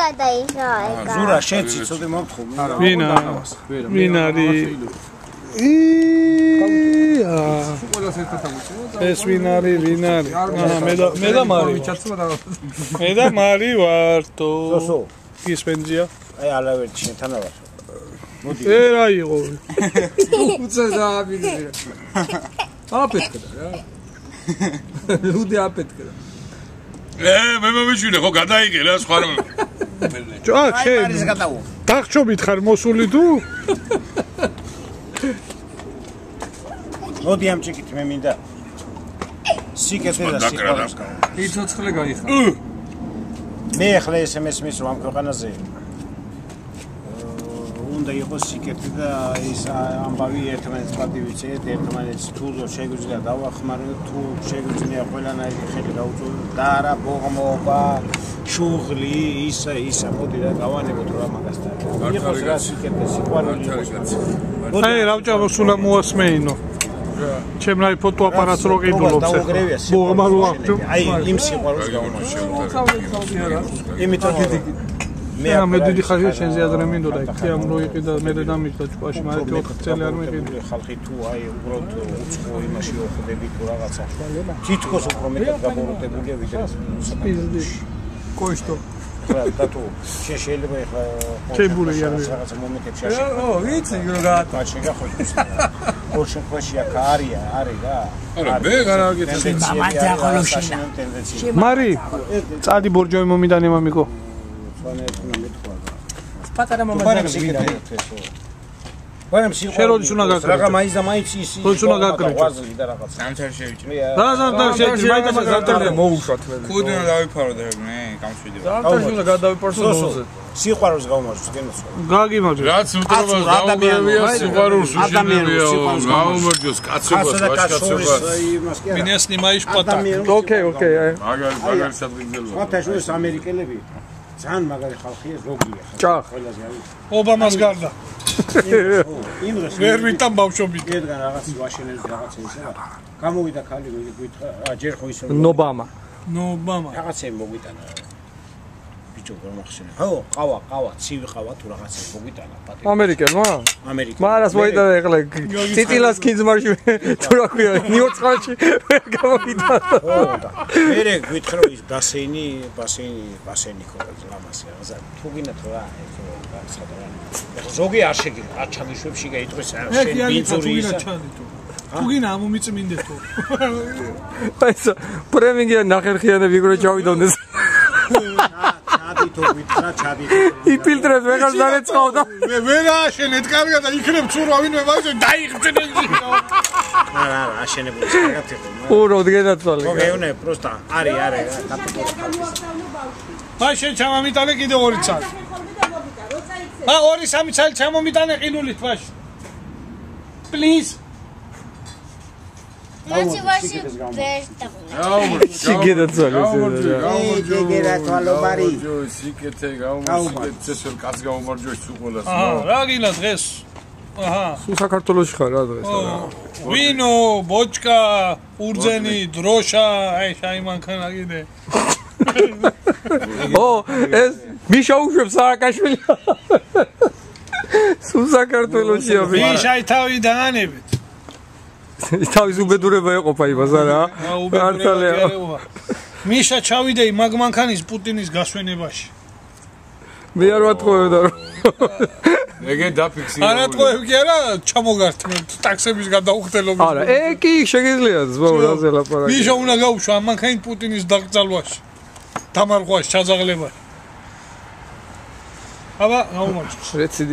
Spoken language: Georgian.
გადაიშავა. ზურა შენ ციცოდი მომთხო. ვინ არის? ეს ვინ არის? მე და მარი ვარ თო. გისმენძია? აი ალავერტი შენთან ვარ. მოდი. რა იყო? უცა დააბიძე. აპეთქდა რა. ლუდი აპეთქდა. მე მომიშვიდე ხო გადაიღე რა სხვა რა. შენ დახჭობით ხარ მოსული თუ? მოდი ამ ჭიქით მე მინდა. სიკეთე და სიყვარულს გავა. იცოცხლე გაიხარ. მე ახლა SMS მისვა ამ ქვეყანაზე. უნდა იყოს სიკეთე და ის ამბავი ერთმანეთს პატივიცეთ, ერთმანეთს თუ შეგვიძლია დავახმაროთ, თუ შეგვიძლია ყველანაირი ხელი დაუწოდოთ და არა ბოღმობა, შუღლი, ისა მოდი რა გავანებოთ რა მაგასთან. იყოს რა სიკეთე, სიყვარული იყოს. აი რავჭამოს უნდა მოასმეინო. ჩემ რაი ფოტოაპარატს რო ყიდულობს ბოღმა რო აღჭო. აი იმ სიყვარულს გავამართლებ. იმიტომ მე დიდი ხალხი შენზე ადრე მინდოდა იქ ამ რო იყიდა მე და დამიჭდა ჭკვაში მაგრამ 4 წელი არ მიყიდა ხალხი თუ აი უბრალოდ უცხო იმაში ოხდები თუ რაღაცა თითქოს უფრო მეტად გაბოროტებულია ვიდრე პიზდი კოშტო და თუ შეიძლება ეხლა ჩებური რაღაცა მომენტებში არ ვიცი რომ გაატა შეგახოჩს ოშენ ხვაში აქ არის რა არა მე გარაგეთე მარი წადი ბორჯომი მომიდანე მამიკო პატარა მომენტებში ვიდა ვარემ სიყვარული შენ როდის უნდა გაკრე რაღა მაინც და მაინც ის როდის უნდა გაკრე ვაზლი და რაღაც სამთარ შევიჭრე რა სამთარ შევიჭრე მაინც ზარტელი მოუშვათ მე კუდი უნდა დავიფარო და მე გამშვიდე ზარტელი უნდა გადავიფარსო მოზე სიყვარულს გავმარჯვს გენოცვა გაგიმარჯვე რაც უტრობას დაუგრევია სიყვარულს უშინებია გაუმარჯოს კაცობას ვაჟკაცობას მინეს ნიმაიშ პატა ოკეი მაგარი სადგილზელვა ფათაშუეს ამერიკელები ძალიან მაგარი ხალხია ზოგია ჭახ ყველაზე არის ობამას გარდა იმ დროს ვერ ვიტან ბავშვობით ერთგან რაღაც ვაშენებს რაღაცა ისე რა გამოვიდა ქალი გითხრა ჯერ ხო ისე ნობამა რაღაცები მოგვიტანა ბიჭო გამახსენე ხო ყავა ცივი ყავა თუ რაღაცა მოგვიტანა პატი ამერიკელმა მარას მოიტანა ეხლა ციტილას კინძმარში თუ რა ქვია ნიუწყალში ვერ გამოვიდა ხო და მე გითხრა ის ბასეინი ხო ლამასი რაღაცა თუ გინათ რა ზოგი არ შეგიძლია არ ჩამიშვებში გაიტყვეს შენ ბინძური ისა თუ გინა ამომიწმინდეთო ეს პრემიგია ნახერხიანები გრო ჩავიდონდეს ჩადი იფილტრებს ვეღარ დარეწყავდა მე ვერა შენეთ კარგა და იქნებ ცურვა ვინმე ვაჟო დაიღწენე არა აშენებული კარგად იყო უროდ გენაცვალე მოგეუნე პროსტა არის დაპუტოს აი შენ ჩამომიტანე კიდე 2 წელი ა 2-3 წელი ჩამომიტანე ყინულით ვაში პლიზ მოცივაში შეგედაცვალე გერათვალობარი სიკეთე გაუმარჯოს წესელ კაც გაუმარჯოს თუ ყველას რა გინა დღეს აჰა სულ საქართველოში ხარ რა დღეს რა ვინო ბოჭკა ურძენი დროშა აი შაიმანქანა კიდე ეს მიშა უშვებს სააკაშვილი სულ საქართველოშია მიშაი თავი დაანებით თავის უბედურება ეყოფა იმას არა არტალია მიშა ჩავიდე მაგ მანქანის პუტინის გასვენებაში მე არ ვატყუებდა რომ ეგე დაფიქსირებული არა ტყუებ კი არა ჩამოგართმევთ ტაქსების გადაუხდელობით არა კი შეგიძლია ზვაურაზე ლაპარაკი მიშა უნდა გაუშვა ამ მანქანით პუტინის დაკრძალვაში დამარღვაში ჩაძაღლებაში აბა გაუმარჯოს რეციდი